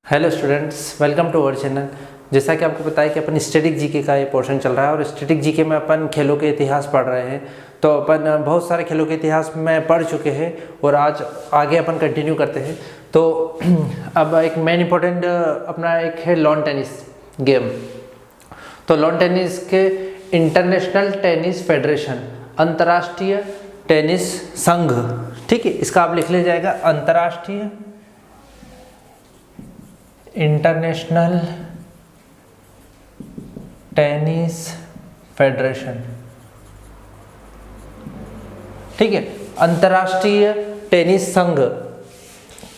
Hello students, welcome to our channel. जैसा कि आपको पता है कि अपन स्टैटिक जीके का ये पोर्शन चल रहा है और स्टैटिक जीके में अपन खेलों के इतिहास पढ़ रहे हैं। तो अपन बहुत सारे खेलों के इतिहास में पढ़ चुके हैं और आज आगे अपन कंटिन्यू करते हैं। तो अब एक मेन इम्पोर्टेंट अपना एक है लॉन टेनिस गेम। तो लॉन टेनिस के इंटरनेशनल टेनिस फेडरेशन, अंतर्राष्ट्रीय टेनिस संघ, ठीक है, इसका आप लिख ले जाएगा अंतर्राष्ट्रीय इंटरनेशनल टेनिस फेडरेशन, ठीक है, अंतर्राष्ट्रीय टेनिस संघ।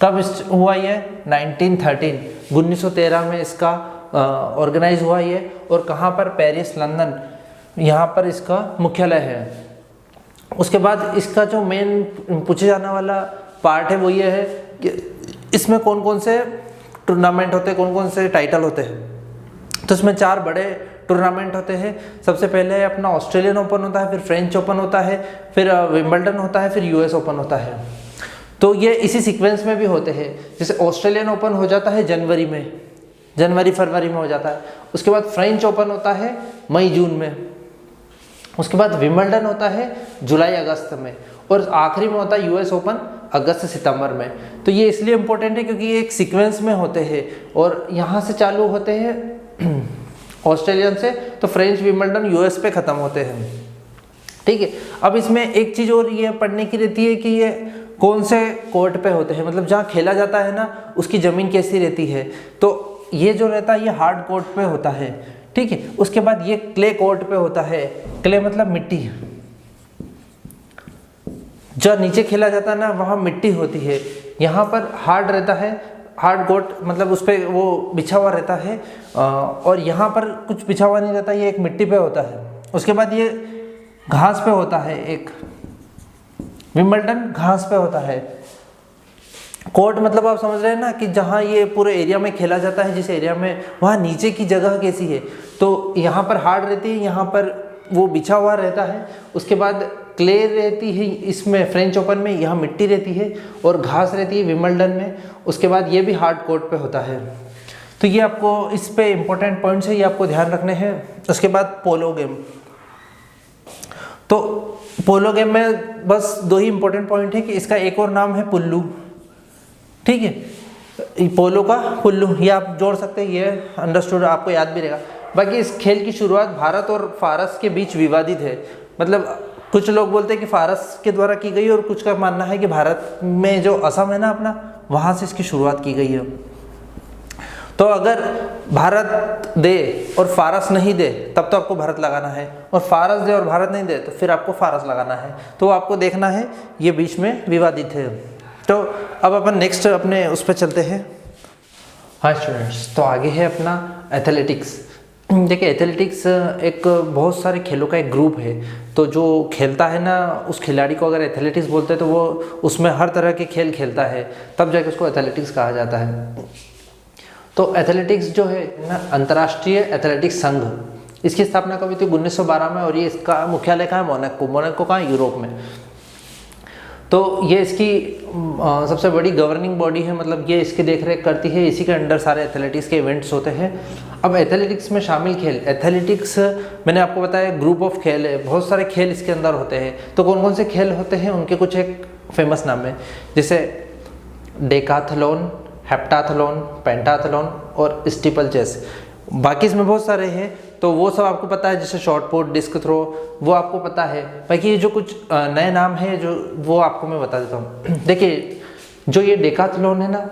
कब हुआ ये? 1913, 1913 में इसका ऑर्गेनाइज हुआ ये। और कहाँ पर? पेरिस, लंदन, यहाँ पर इसका मुख्यालय है। उसके बाद इसका जो मेन पूछे जाने वाला पार्ट है वो ये है कि इसमें कौन कौन से टूर्नामेंट होते हैं, कौन कौन से टाइटल होते हैं। तो इसमें 4 बड़े टूर्नामेंट होते हैं। सबसे पहले अपना ऑस्ट्रेलियन ओपन होता है, फिर फ्रेंच ओपन होता है, फिर विंबलडन होता है, फिर यूएस ओपन होता है। तो ये इसी सीक्वेंस में भी होते हैं। जैसे ऑस्ट्रेलियन ओपन हो जाता है जनवरी में, जनवरी-फरवरी में हो जाता है। उसके बाद फ्रेंच ओपन होता है मई-जून में। उसके बाद विंबलडन होता है जुलाई-अगस्त में। और आखिरी में होता है यूएस ओपन अगस्त-सितंबर में। तो ये इसलिए इम्पोर्टेंट है क्योंकि ये एक सीक्वेंस में होते हैं और यहाँ से चालू होते हैं ऑस्ट्रेलियन से, तो फ्रेंच, विंबलडन, यूएस पे ख़त्म होते हैं, ठीक है। अब इसमें एक चीज़ और ये पढ़ने की रहती है कि ये कौन से कोर्ट पे होते हैं, मतलब जहाँ खेला जाता है ना उसकी ज़मीन कैसी रहती है। तो ये जो रहता है ये हार्ड कोर्ट पे होता है, ठीक है। उसके बाद ये क्ले कोर्ट पे होता है। क्ले मतलब मिट्टी, जो नीचे खेला जाता है ना वहाँ मिट्टी होती है। यहाँ पर हार्ड रहता है, हार्ड कोर्ट मतलब उस पर वो बिछा हुआ रहता है। और यहाँ पर कुछ बिछा हुआ नहीं रहता, ये एक मिट्टी पे होता है। उसके बाद ये घास पे होता है, एक विंबलडन घास पे होता है। कोर्ट मतलब आप समझ रहे हैं ना कि जहाँ ये पूरे एरिया में खेला जाता है, जिस एरिया में, वहाँ नीचे की जगह कैसी है। तो यहाँ पर हार्ड रहती है, यहाँ पर वो बिछा हुआ रहता है। उसके बाद क्ले रहती है इसमें फ्रेंच ओपन में, यहाँ मिट्टी रहती है और घास रहती है विंबलडन में। उसके बाद ये भी हार्ड कोर्ट पे होता है। तो ये आपको इस पे इम्पोर्टेंट पॉइंट्स है, ये आपको ध्यान रखने हैं। उसके बाद पोलो गेम। तो पोलो गेम में बस 2 ही इम्पोर्टेंट पॉइंट है कि इसका एक और नाम है पुल्लू, ठीक है। पोलो का पुल्लू ये आप जोड़ सकते हैं, ये अंडरस्टूड, आपको याद भी रहेगा। बाकी इस खेल की शुरुआत भारत और फारस के बीच विवादित है। मतलब कुछ लोग बोलते हैं कि फारस के द्वारा की गई और कुछ का मानना है कि भारत में जो असम है ना अपना, वहाँ से इसकी शुरुआत की गई है। तो अगर भारत दे और फारस नहीं दे तब तो आपको भारत लगाना है, और फारस दे और भारत नहीं दे तो फिर आपको फारस लगाना है। तो आपको देखना है, ये बीच में विवादित है। तो अब अपन नेक्स्ट अपने उस पर चलते हैं। हाँ स्टूडेंट्स, तो आगे है अपना एथलेटिक्स। देखिए एथलेटिक्स एक बहुत सारे खेलों का एक ग्रुप है। तो जो खेलता है ना उस खिलाड़ी को अगर एथलेटिक्स बोलते हैं तो वो उसमें हर तरह के खेल खेलता है, तब जाके उसको एथलेटिक्स कहा जाता है। तो एथलेटिक्स जो है ना, अंतर्राष्ट्रीय एथलेटिक्स संघ, इसकी स्थापना कब हुई थी? 1912 में। और ये इसका मुख्यालय कहाँ है? मोनाको। मोनाको कहाँ? यूरोप में। तो ये इसकी सबसे बड़ी गवर्निंग बॉडी है, मतलब ये इसकी देखरेख करती है। इसी के अंडर सारे एथलेटिक्स के इवेंट्स होते हैं। अब एथलेटिक्स में शामिल खेल, एथलेटिक्स मैंने आपको बताया ग्रुप ऑफ खेल है, बहुत सारे खेल इसके अंदर होते हैं। तो कौन कौन से खेल होते हैं उनके कुछ एक फेमस नाम है, जैसे डेकाथलॉन, हेप्टाथलॉन, पेंटाथलॉन और स्टीपल चेस। बाकी इसमें बहुत सारे हैं, तो वो सब आपको पता है, जैसे शॉर्ट पुट, डिस्क थ्रो, वो आपको पता है। बाकी ये जो कुछ नए नाम है जो वो आपको मैं बता देता हूँ। देखिए जो ये डेकाथलॉन है ना,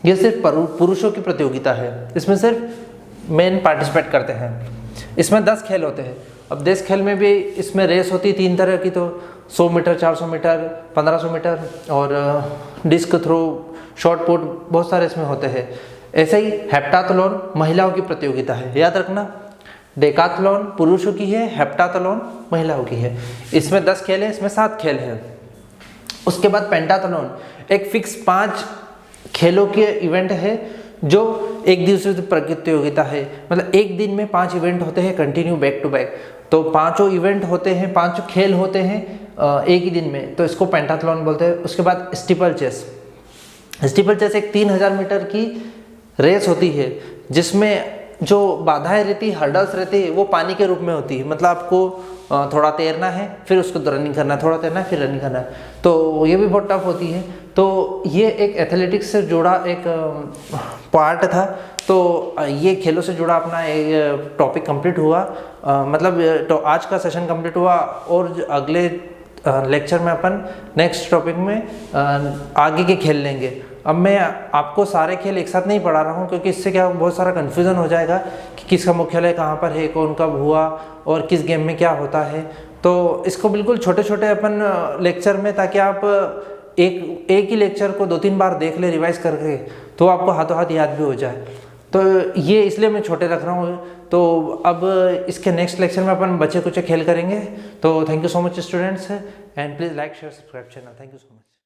ये सिर्फ पुरुषों की प्रतियोगिता है। इसमें सिर्फ मेन पार्टिसिपेट करते हैं। इसमें 10 खेल होते हैं। अब 10 खेल में भी इसमें रेस होती है 3 तरह की, तो 100 मीटर, 400 मीटर, 1500 मीटर और डिस्क थ्रो, शॉर्ट पुट, बहुत सारे इसमें होते हैं। ऐसे ही हेप्टाथलॉन महिलाओं की प्रतियोगिता है, याद रखना। डेकाथलॉन पुरुषों की है, हेप्टाथलॉन महिलाओं की है। इसमें 10 खेल है, इसमें 7 खेल है। उसके बाद पेंटाथलॉन एक फिक्स 5 खेलों के इवेंट है, जो एक दिवसीय प्रतियोगिता है। मतलब एक दिन में 5 इवेंट होते हैं कंटिन्यू बैक टू बैक। तो 5 इवेंट होते हैं, 5 खेल होते हैं एक ही दिन में, तो इसको पेंटाथलॉन बोलते हैं। उसके बाद स्टीपल चेस। स्टीपल चेस एक 3000 मीटर की रेस होती है जिसमें जो बाधाएं रहती, हर्डल्स रहती है, वो पानी के रूप में होती है। मतलब आपको थोड़ा तैरना है, फिर उसको रनिंग करना है, थोड़ा तैरना है, फिर रनिंग करना है, तो ये भी बहुत टफ होती है। तो ये एक एथलेटिक्स से जुड़ा एक पार्ट था। तो ये खेलों से जुड़ा अपना एक टॉपिक कंप्लीट हुआ, मतलब तो आज का सेशन कंप्लीट हुआ, और अगले लेक्चर में अपन नेक्स्ट टॉपिक में आगे के खेल लेंगे। अब मैं आपको सारे खेल एक साथ नहीं पढ़ा रहा हूँ, क्योंकि इससे क्या बहुत सारा कन्फ्यूज़न हो जाएगा कि किसका मुख्यालय कहाँ पर है, कौन कब हुआ और किस गेम में क्या होता है। तो इसको बिल्कुल छोटे छोटे अपन लेक्चर में, ताकि आप एक ही लेक्चर को 2-3 बार देख ले रिवाइज करके, तो आपको हाथों हाथ याद भी हो जाए। तो ये इसलिए मैं छोटे रख रहा हूँ। तो अब इसके नेक्स्ट लेक्चर में अपन बचे कुछ खेल करेंगे। तो thank you so much students, and please like share subscribe channel. Thank you so much.